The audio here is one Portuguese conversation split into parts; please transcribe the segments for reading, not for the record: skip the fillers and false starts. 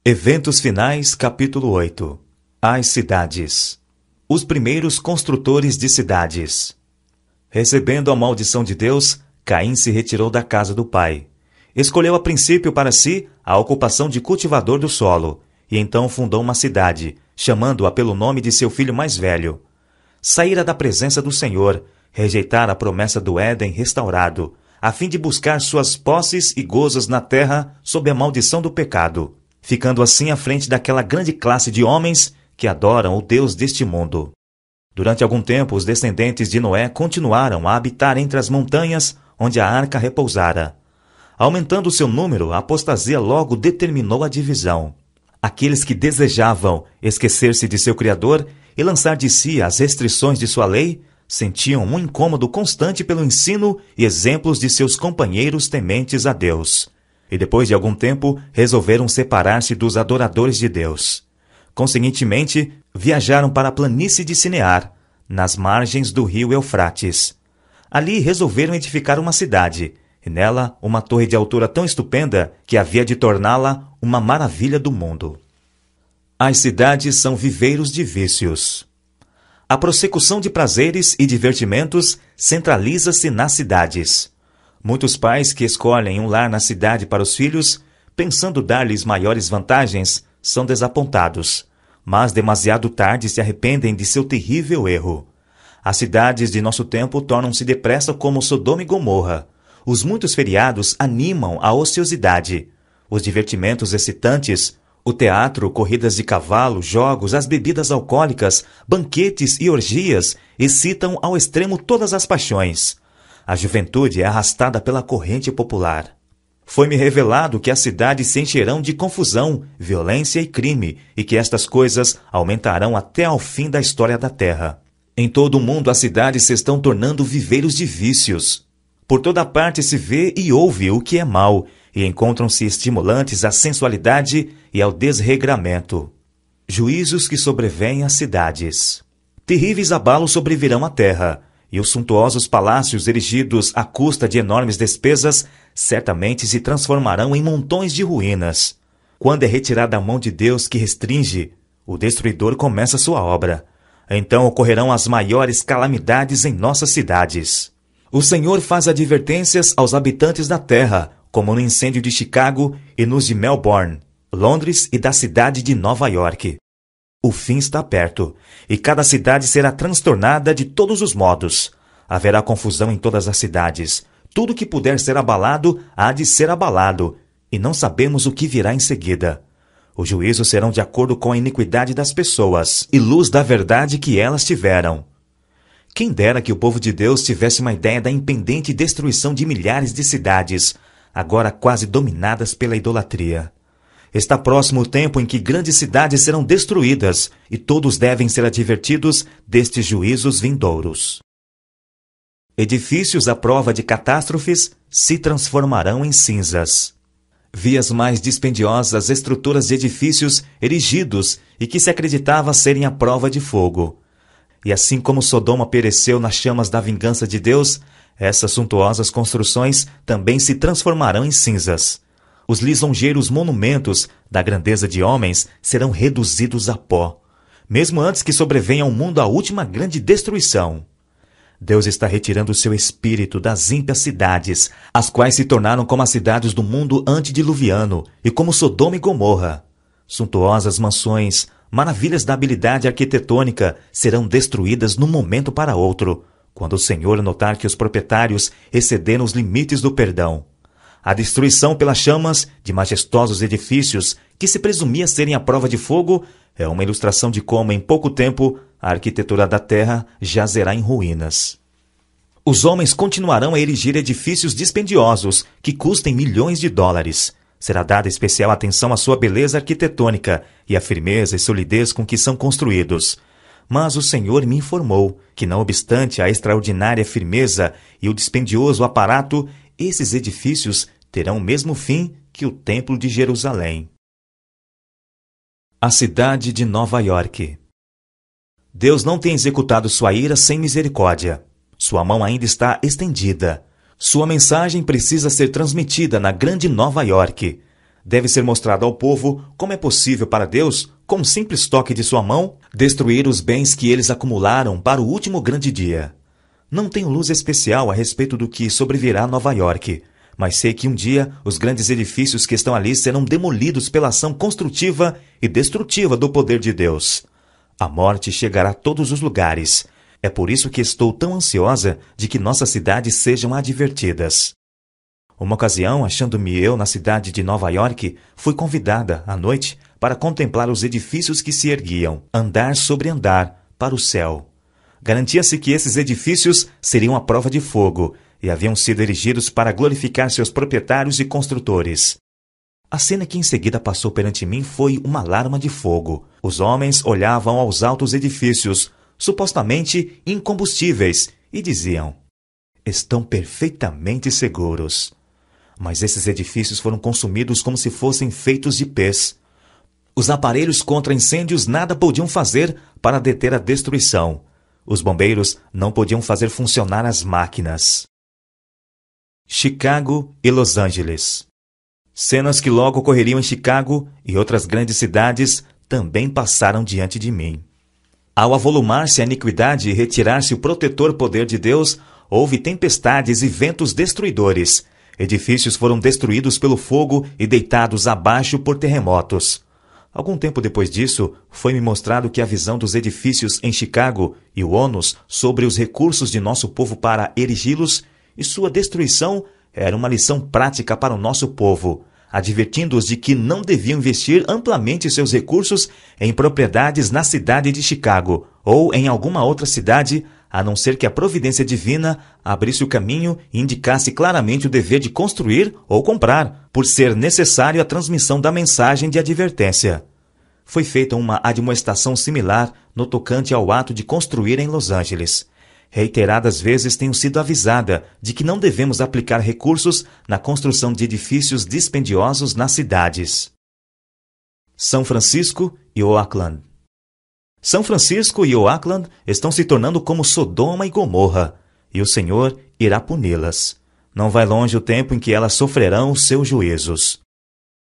Eventos finais, capítulo 8. As cidades. Os primeiros construtores de cidades. Recebendo a maldição de Deus, Caim se retirou da casa do pai. Escolheu a princípio para si a ocupação de cultivador do solo, e então fundou uma cidade, chamando-a pelo nome de seu filho mais velho. Saíra da presença do Senhor, rejeitara a promessa do Éden restaurado, a fim de buscar suas posses e gozos na terra sob a maldição do pecado, ficando assim à frente daquela grande classe de homens que adoram o Deus deste mundo. Durante algum tempo, os descendentes de Noé continuaram a habitar entre as montanhas onde a arca repousara. Aumentando seu número, a apostasia logo determinou a divisão. Aqueles que desejavam esquecer-se de seu Criador e lançar de si as restrições de sua lei, sentiam um incômodo constante pelo ensino e exemplos de seus companheiros tementes a Deus. E depois de algum tempo, resolveram separar-se dos adoradores de Deus. Conseguintemente, viajaram para a planície de Sinear, nas margens do rio Eufrates. Ali resolveram edificar uma cidade, e nela uma torre de altura tão estupenda que havia de torná-la uma maravilha do mundo. As cidades são viveiros de vícios. A prossecução de prazeres e divertimentos centraliza-se nas cidades. Muitos pais que escolhem um lar na cidade para os filhos, pensando dar-lhes maiores vantagens, são desapontados, mas demasiado tarde se arrependem de seu terrível erro. As cidades de nosso tempo tornam-se depressa como Sodoma e Gomorra. Os muitos feriados animam a ociosidade. Os divertimentos excitantes, o teatro, corridas de cavalo, jogos, as bebidas alcoólicas, banquetes e orgias excitam ao extremo todas as paixões. A juventude é arrastada pela corrente popular. Foi-me revelado que as cidades se encherão de confusão, violência e crime, e que estas coisas aumentarão até ao fim da história da terra. Em todo o mundo as cidades se estão tornando viveiros de vícios. Por toda parte se vê e ouve o que é mal, e encontram-se estimulantes à sensualidade e ao desregramento. Juízos que sobrevêm às cidades. Terríveis abalos sobrevirão à terra, e os suntuosos palácios erigidos à custa de enormes despesas certamente se transformarão em montões de ruínas. Quando é retirada a mão de Deus que restringe, o destruidor começa sua obra. Então ocorrerão as maiores calamidades em nossas cidades. O Senhor faz advertências aos habitantes da terra, como no incêndio de Chicago e nos de Melbourne, Londres e da cidade de Nova York. O fim está perto, e cada cidade será transtornada de todos os modos. Haverá confusão em todas as cidades. Tudo que puder ser abalado, há de ser abalado, e não sabemos o que virá em seguida. Os juízos serão de acordo com a iniquidade das pessoas, e luz da verdade que elas tiveram. Quem dera que o povo de Deus tivesse uma ideia da impendente destruição de milhares de cidades, agora quase dominadas pela idolatria. Está próximo o tempo em que grandes cidades serão destruídas, e todos devem ser advertidos destes juízos vindouros. Edifícios à prova de catástrofes se transformarão em cinzas. Vi as mais dispendiosas estruturas de edifícios erigidos e que se acreditava serem à prova de fogo. E assim como Sodoma pereceu nas chamas da vingança de Deus, essas suntuosas construções também se transformarão em cinzas. Os lisonjeiros monumentos da grandeza de homens serão reduzidos a pó, mesmo antes que sobrevenha ao mundo a última grande destruição. Deus está retirando o seu espírito das ímpias cidades, as quais se tornaram como as cidades do mundo antediluviano e como Sodoma e Gomorra. Suntuosas mansões, maravilhas da habilidade arquitetônica serão destruídas num momento para outro, quando o Senhor notar que os proprietários excederam os limites do perdão. A destruição pelas chamas de majestosos edifícios que se presumia serem à prova de fogo é uma ilustração de como, em pouco tempo, a arquitetura da terra jazerá em ruínas. Os homens continuarão a erigir edifícios dispendiosos que custem milhões de dólares. Será dada especial atenção à sua beleza arquitetônica e à firmeza e solidez com que são construídos. Mas o Senhor me informou que, não obstante a extraordinária firmeza e o dispendioso aparato, esses edifícios terão o mesmo fim que o Templo de Jerusalém. A cidade de Nova York. Deus não tem executado sua ira sem misericórdia. Sua mão ainda está estendida. Sua mensagem precisa ser transmitida na grande Nova York. deve ser mostrado ao povo como é possível para Deus, com um simples toque de sua mão, destruir os bens que eles acumularam para o último grande dia. Não tenho luz especial a respeito do que sobrevirá a Nova York, mas sei que um dia os grandes edifícios que estão ali serão demolidos pela ação construtiva e destrutiva do poder de Deus. A morte chegará a todos os lugares. É por isso que estou tão ansiosa de que nossas cidades sejam advertidas. Uma ocasião, achando-me eu na cidade de Nova York, fui convidada, à noite, para contemplar os edifícios que se erguiam, andar sobre andar, para o céu. Garantia-se que esses edifícios seriam a prova de fogo, e haviam sido erigidos para glorificar seus proprietários e construtores. A cena que em seguida passou perante mim foi uma alarma de fogo. Os homens olhavam aos altos edifícios, supostamente incombustíveis, e diziam: estão perfeitamente seguros. Mas esses edifícios foram consumidos como se fossem feitos de pés. Os aparelhos contra incêndios nada podiam fazer para deter a destruição. Os bombeiros não podiam fazer funcionar as máquinas. Chicago e Los Angeles. Cenas que logo ocorreriam em Chicago e outras grandes cidades também passaram diante de mim. Ao avolumar-se a iniquidade e retirar-se o protetor poder de Deus, houve tempestades e ventos destruidores. Edifícios foram destruídos pelo fogo e deitados abaixo por terremotos. Algum tempo depois disso, foi-me mostrado que a visão dos edifícios em Chicago e o ônus sobre os recursos de nosso povo para erigi-los e sua destruição era uma lição prática para o nosso povo, advertindo-os de que não deviam investir amplamente seus recursos em propriedades na cidade de Chicago ou em alguma outra cidade, a não ser que a providência divina abrisse o caminho e indicasse claramente o dever de construir ou comprar, por ser necessário a transmissão da mensagem de advertência. Foi feita uma admoestação similar no tocante ao ato de construir em Los Angeles. Reiteradas vezes tenho sido avisada de que não devemos aplicar recursos na construção de edifícios dispendiosos nas cidades. São Francisco e Oakland. São Francisco e Oakland estão se tornando como Sodoma e Gomorra, e o Senhor irá puni-las. Não vai longe o tempo em que elas sofrerão os seus juízos.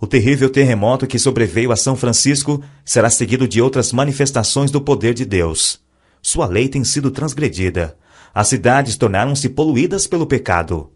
O terrível terremoto que sobreveio a São Francisco será seguido de outras manifestações do poder de Deus. Sua lei tem sido transgredida. As cidades tornaram-se poluídas pelo pecado.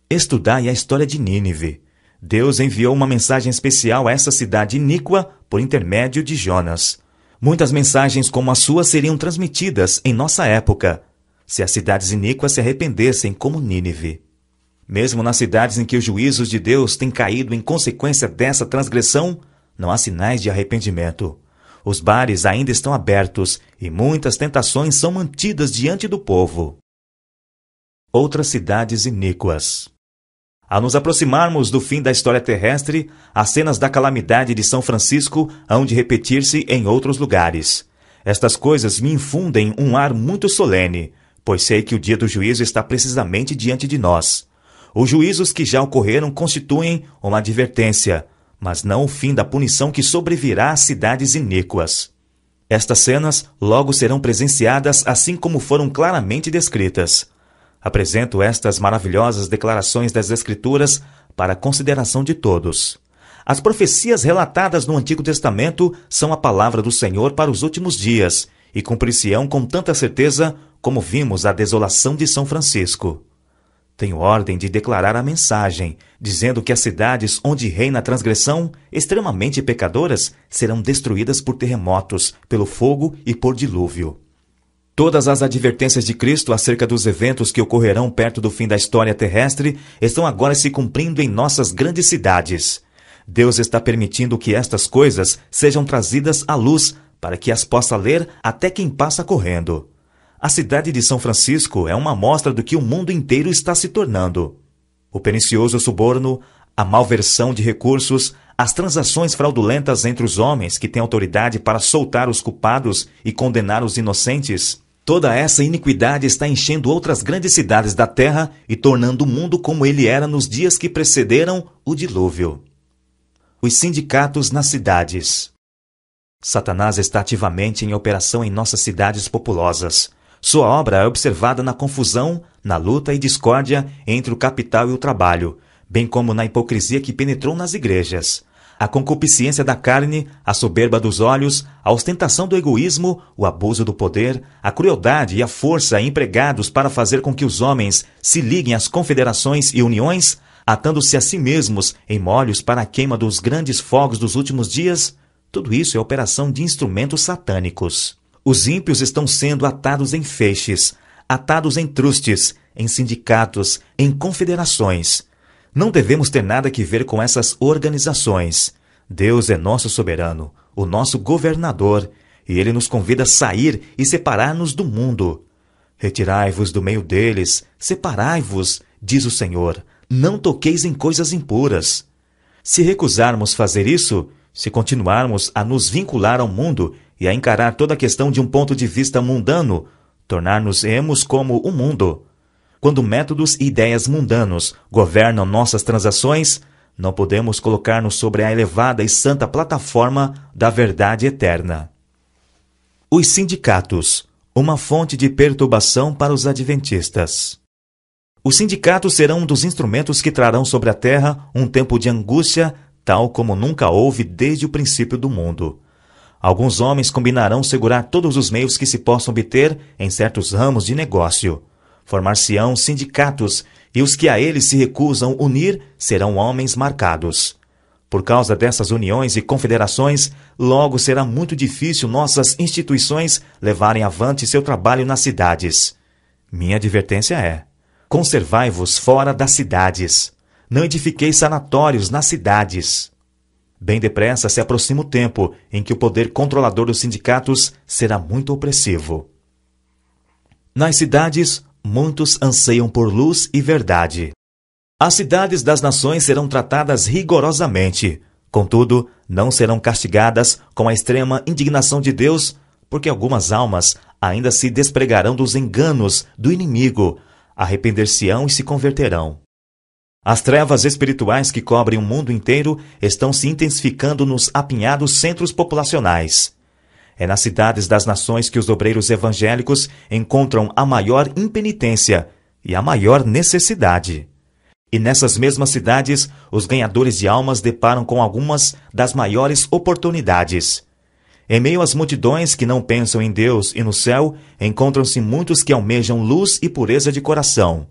Estudai a história de Nínive. Deus enviou uma mensagem especial a essa cidade iníqua por intermédio de Jonas. Muitas mensagens como a sua seriam transmitidas em nossa época, se as cidades iníquas se arrependessem como Nínive. Mesmo nas cidades em que os juízos de Deus têm caído em consequência dessa transgressão, não há sinais de arrependimento. Os bares ainda estão abertos e muitas tentações são mantidas diante do povo. Outras cidades iníquas. Ao nos aproximarmos do fim da história terrestre, as cenas da calamidade de São Francisco hão de repetir-se em outros lugares. Estas coisas me infundem um ar muito solene, pois sei que o dia do juízo está precisamente diante de nós. Os juízos que já ocorreram constituem uma advertência, mas não o fim da punição que sobrevirá às cidades iníquas. Estas cenas logo serão presenciadas assim como foram claramente descritas. Apresento estas maravilhosas declarações das Escrituras para a consideração de todos. As profecias relatadas no Antigo Testamento são a palavra do Senhor para os últimos dias e cumprir-se-ão com tanta certeza como vimos a desolação de São Francisco. Tenho ordem de declarar a mensagem, dizendo que as cidades onde reina a transgressão, extremamente pecadoras, serão destruídas por terremotos, pelo fogo e por dilúvio. Todas as advertências de Cristo acerca dos eventos que ocorrerão perto do fim da história terrestre estão agora se cumprindo em nossas grandes cidades. Deus está permitindo que estas coisas sejam trazidas à luz para que as possa ler até quem passa correndo. A cidade de São Francisco é uma amostra do que o mundo inteiro está se tornando. O pernicioso suborno, a malversão de recursos, as transações fraudulentas entre os homens que têm autoridade para soltar os culpados e condenar os inocentes, toda essa iniquidade está enchendo outras grandes cidades da terra e tornando o mundo como ele era nos dias que precederam o dilúvio. Os sindicatos nas cidades. Satanás está ativamente em operação em nossas cidades populosas. Sua obra é observada na confusão, na luta e discórdia entre o capital e o trabalho, bem como na hipocrisia que penetrou nas igrejas. a concupiscência da carne, a soberba dos olhos, a ostentação do egoísmo, o abuso do poder, a crueldade e a força empregados para fazer com que os homens se liguem às confederações e uniões, atando-se a si mesmos em molhos para a queima dos grandes fogos dos últimos dias, tudo isso é operação de instrumentos satânicos. Os ímpios estão sendo atados em feixes, atados em trustes, em sindicatos, em confederações. Não devemos ter nada que ver com essas organizações. Deus é nosso soberano, o nosso governador, e Ele nos convida a sair e separar-nos do mundo. Retirai-vos do meio deles, separai-vos, diz o Senhor, não toqueis em coisas impuras. Se recusarmos fazer isso, se continuarmos a nos vincular ao mundo e a encarar toda a questão de um ponto de vista mundano, tornar-nos-emos como o mundo. Quando métodos e ideias mundanos governam nossas transações, não podemos colocar-nos sobre a elevada e santa plataforma da verdade eterna. Os sindicatos, uma fonte de perturbação para os adventistas. Os sindicatos serão um dos instrumentos que trarão sobre a terra um tempo de angústia, tal como nunca houve desde o princípio do mundo. Alguns homens combinarão segurar todos os meios que se possam obter em certos ramos de negócio. Formar-se-ão sindicatos, e os que a eles se recusam unir serão homens marcados. Por causa dessas uniões e confederações, logo será muito difícil nossas instituições levarem avante seu trabalho nas cidades. Minha advertência é: conservai-vos fora das cidades. Não edifiqueis sanatórios nas cidades. Bem depressa se aproxima o tempo em que o poder controlador dos sindicatos será muito opressivo. Nas cidades, muitos anseiam por luz e verdade. As cidades das nações serão tratadas rigorosamente. Contudo, não serão castigadas com a extrema indignação de Deus, porque algumas almas ainda se despregarão dos enganos do inimigo, arrepender-se-ão e se converterão. As trevas espirituais que cobrem o mundo inteiro estão se intensificando nos apinhados centros populacionais. É nas cidades das nações que os obreiros evangélicos encontram a maior impenitência e a maior necessidade. E nessas mesmas cidades, os ganhadores de almas deparam com algumas das maiores oportunidades. Em meio às multidões que não pensam em Deus e no céu, encontram-se muitos que almejam luz e pureza de coração.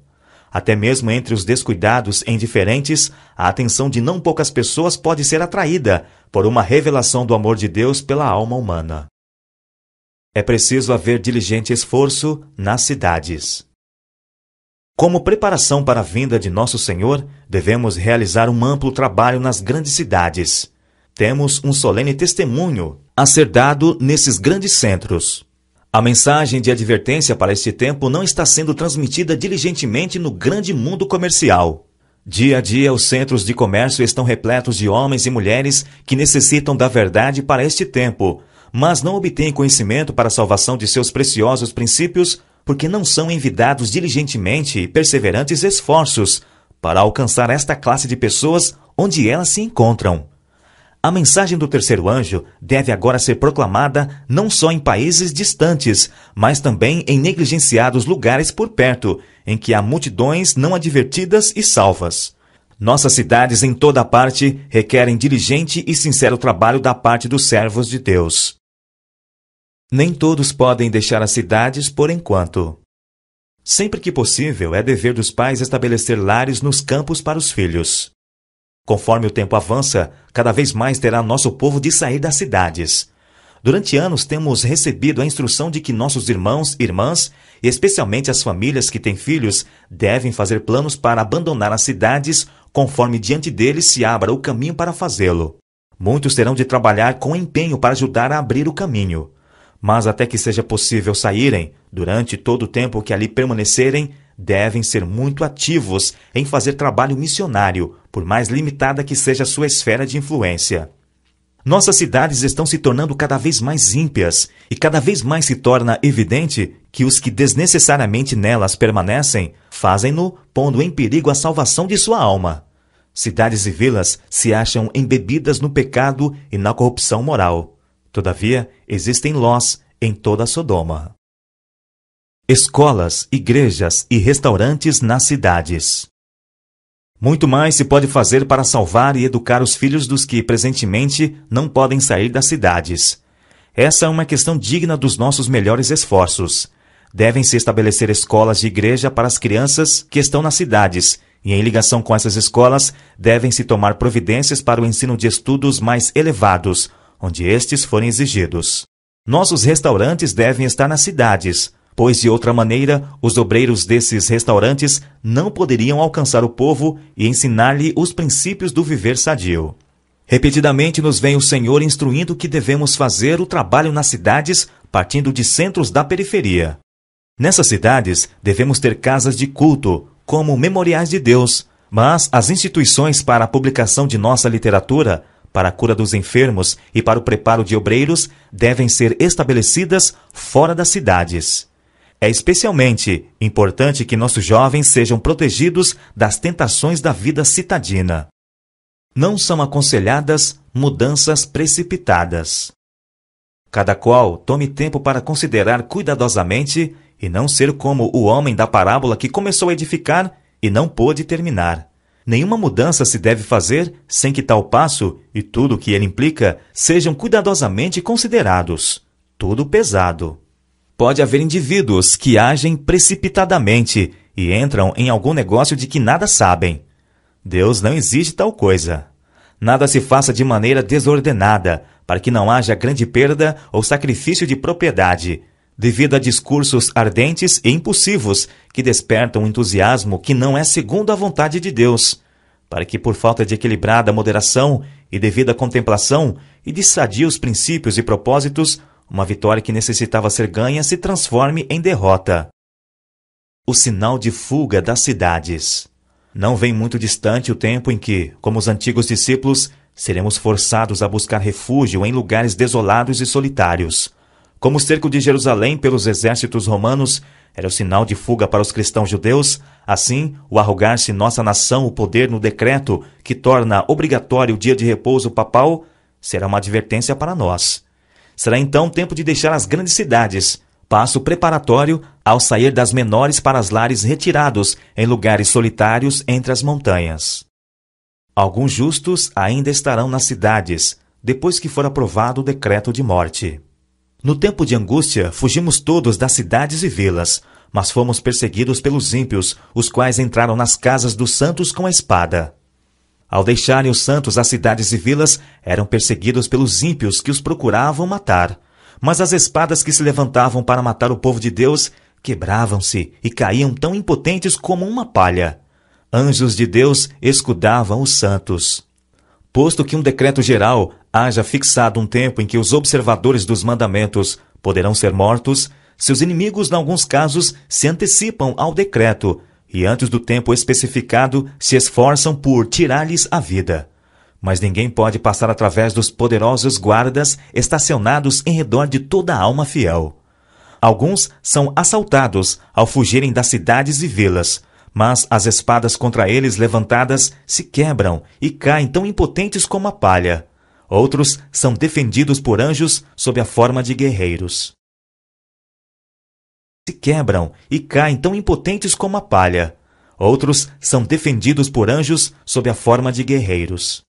Até mesmo entre os descuidados e indiferentes, a atenção de não poucas pessoas pode ser atraída por uma revelação do amor de Deus pela alma humana. É preciso haver diligente esforço nas cidades. Como preparação para a vinda de Nosso Senhor, devemos realizar um amplo trabalho nas grandes cidades. Temos um solene testemunho a ser dado nesses grandes centros. A mensagem de advertência para este tempo não está sendo transmitida diligentemente no grande mundo comercial. Dia a dia, os centros de comércio estão repletos de homens e mulheres que necessitam da verdade para este tempo, mas não obtêm conhecimento para a salvação de seus preciosos princípios, porque não são envidados diligentemente e perseverantes esforços para alcançar esta classe de pessoas onde elas se encontram. A mensagem do terceiro anjo deve agora ser proclamada não só em países distantes, mas também em negligenciados lugares por perto, em que há multidões não advertidas e salvas. Nossas cidades em toda parte requerem diligente e sincero trabalho da parte dos servos de Deus. Nem todos podem deixar as cidades por enquanto. Sempre que possível, é dever dos pais estabelecer lares nos campos para os filhos. Conforme o tempo avança, cada vez mais terá nosso povo de sair das cidades. Durante anos temos recebido a instrução de que nossos irmãos e irmãs, e especialmente as famílias que têm filhos, devem fazer planos para abandonar as cidades conforme diante deles se abra o caminho para fazê-lo. Muitos terão de trabalhar com empenho para ajudar a abrir o caminho. Mas até que seja possível saírem, durante todo o tempo que ali permanecerem, devem ser muito ativos em fazer trabalho missionário, por mais limitada que seja sua esfera de influência. Nossas cidades estão se tornando cada vez mais ímpias, e cada vez mais se torna evidente que os que desnecessariamente nelas permanecem, fazem-no pondo em perigo a salvação de sua alma. Cidades e vilas se acham embebidas no pecado e na corrupção moral. Todavia, existem Lós em toda Sodoma. Escolas, igrejas e restaurantes nas cidades. Muito mais se pode fazer para salvar e educar os filhos dos que presentemente não podem sair das cidades. Essa é uma questão digna dos nossos melhores esforços. Devem-se estabelecer escolas de igreja para as crianças que estão nas cidades, e em ligação com essas escolas, devem-se tomar providências para o ensino de estudos mais elevados, onde estes forem exigidos. Nossos restaurantes devem estar nas cidades, pois de outra maneira, os obreiros desses restaurantes não poderiam alcançar o povo e ensinar-lhe os princípios do viver sadio. Repetidamente nos vem o Senhor instruindo que devemos fazer o trabalho nas cidades, partindo de centros da periferia. Nessas cidades, devemos ter casas de culto, como memoriais de Deus, mas as instituições para a publicação de nossa literatura, para a cura dos enfermos e para o preparo de obreiros, devem ser estabelecidas fora das cidades. É especialmente importante que nossos jovens sejam protegidos das tentações da vida citadina. Não são aconselhadas mudanças precipitadas. Cada qual tome tempo para considerar cuidadosamente e não ser como o homem da parábola que começou a edificar e não pôde terminar. Nenhuma mudança se deve fazer sem que tal passo e tudo o que ele implica sejam cuidadosamente considerados. Tudo pesado. Pode haver indivíduos que agem precipitadamente e entram em algum negócio de que nada sabem. Deus não exige tal coisa. Nada se faça de maneira desordenada, para que não haja grande perda ou sacrifício de propriedade, devido a discursos ardentes e impulsivos que despertam um entusiasmo que não é segundo a vontade de Deus, para que por falta de equilibrada moderação e devida contemplação e de sadios princípios e propósitos, uma vitória que necessitava ser ganha se transforme em derrota. O sinal de fuga das cidades. Não vem muito distante o tempo em que, como os antigos discípulos, seremos forçados a buscar refúgio em lugares desolados e solitários. Como o cerco de Jerusalém pelos exércitos romanos era o sinal de fuga para os cristãos judeus, assim, o arrogar-se nossa nação o poder no decreto que torna obrigatório o dia de repouso papal será uma advertência para nós. Será então tempo de deixar as grandes cidades, passo preparatório ao sair das menores para as lares retirados em lugares solitários entre as montanhas. Alguns justos ainda estarão nas cidades, depois que for aprovado o decreto de morte. No tempo de angústia, fugimos todos das cidades e vilas, mas fomos perseguidos pelos ímpios, os quais entraram nas casas dos santos com a espada. Ao deixarem os santos as cidades e vilas, eram perseguidos pelos ímpios que os procuravam matar. Mas as espadas que se levantavam para matar o povo de Deus quebravam-se e caíam tão impotentes como uma palha. Anjos de Deus escudavam os santos. Posto que um decreto geral haja fixado um tempo em que os observadores dos mandamentos poderão ser mortos, seus inimigos, em alguns casos, se antecipam ao decreto e, antes do tempo especificado, se esforçam por tirar-lhes a vida. Mas ninguém pode passar através dos poderosos guardas estacionados em redor de toda a alma fiel. Alguns são assaltados ao fugirem das cidades e vilas, mas as espadas contra eles levantadas se quebram e caem tão impotentes como a palha. Outros são defendidos por anjos sob a forma de guerreiros. Se quebram e caem tão impotentes como a palha. Outros são defendidos por anjos sob a forma de guerreiros.